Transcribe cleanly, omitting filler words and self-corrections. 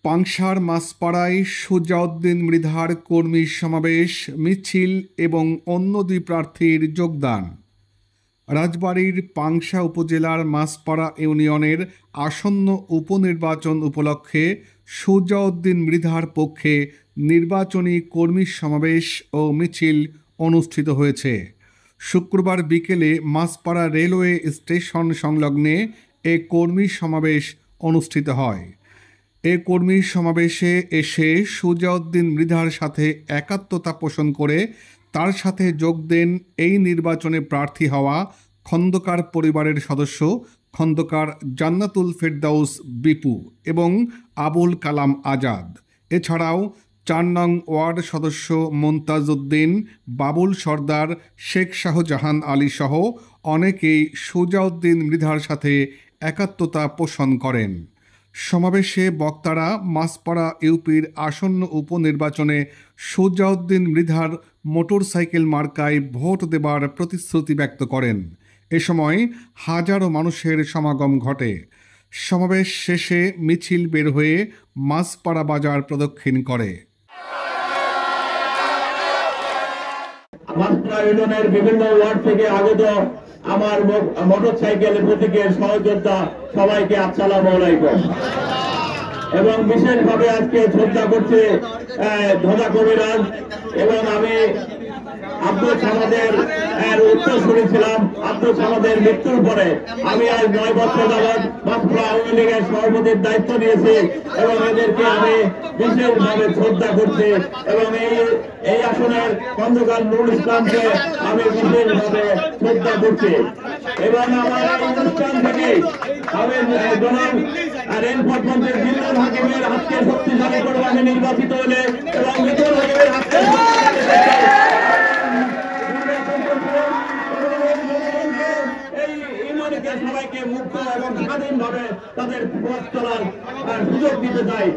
পাংশার মাসপাড়ায় সুজাউদ্দিন মৃধার কর্মী সমাবেশ, মিছিল এবং অন্য দুই প্রার্থীর যোগদান। রাজবাড়ীর পাংশা উপজেলার মাসপাড়া ইউনিয়নের আসন্ন উপনির্বাচন উপলক্ষে সুজাউদ্দিন মৃধার পক্ষে নির্বাচনী কর্মী সমাবেশ ও মিছিল অনুষ্ঠিত হয়েছে। শুক্রবার বিকেলে মাসপাড়া রেলওয়ে স্টেশন সংলগ্নে এ কর্মী সমাবেশ অনুষ্ঠিত হয়। এ কর্মী সমাবেশে এসে সুজাউদ্দিন মৃধার সাথে একাত্মতা পোষণ করে তার সাথে যোগ দেন এই নির্বাচনে প্রার্থী হওয়া খন্দকার পরিবারের সদস্য খন্দকার জান্নাতুল ফেরদাউস বিপু এবং আবুল কালাম আজাদ। এছাড়াও ৪ নং ওয়ার্ড সদস্য মমতাজ উদ্দিন, বাবুল সর্দার, শেখ শাহজাহান আলী সহ অনেকেই সুজাউদ্দিন মৃধার সাথে একাত্মতা পোষণ করেন। সমাবেশে বক্তারা মাসপাড়া ইউপির আসন্ন উপনির্বাচনে সুজাউদ্দিন মৃধার মোটরসাইকেল মার্কায় ভোট দেবার প্রতিশ্রুতি ব্যক্ত করেন। এ সময় হাজারো মানুষের সমাগম ঘটে। সমাবেশ শেষে মিছিল বের হয়ে মাসপাড়া বাজার প্রদক্ষিণ করে। মাসপাড়া ইউনিয়নের বিভিন্ন ওয়ার্ড থেকে আগত আমার মোটরসাইকেল প্রতীকের সহযোদ্ধা সবাইকে আসসালামু আলাইকুম। এবং বিশেষভাবে আজকে শ্রদ্ধা করছে ধোদা কবিরাজ এবং আমি আব্দুল সামাদের উত্তরসূরি ছিলাম। আব্দুল সামাদের মৃত্যুর পরে আমি আজ 9 বছর যাবৎ মাসপাড়া আওয়ামী লীগের সভাপতির দায়িত্ব নিয়েছি এবং এদেরকে আমি বিশেষভাবে শ্রদ্ধা করছি এবং এই আসনের খন্দকার নুরুল ইসলামকে আমি বিশেষভাবে শ্রদ্ধা করছি এবং আমার এই অনুষ্ঠান থেকে আমি রেলপথ মন্ত্রীর জিল্লুল হাকিমের হাতকে শক্তিশালী করবো আমি নির্বাচিত হলে এবং মিতুল হাকিমের হাতকে সবাইকে মুক্ত এবং স্বাধীনভাবে তাদের পথ চলার সুযোগ দিতে চাই।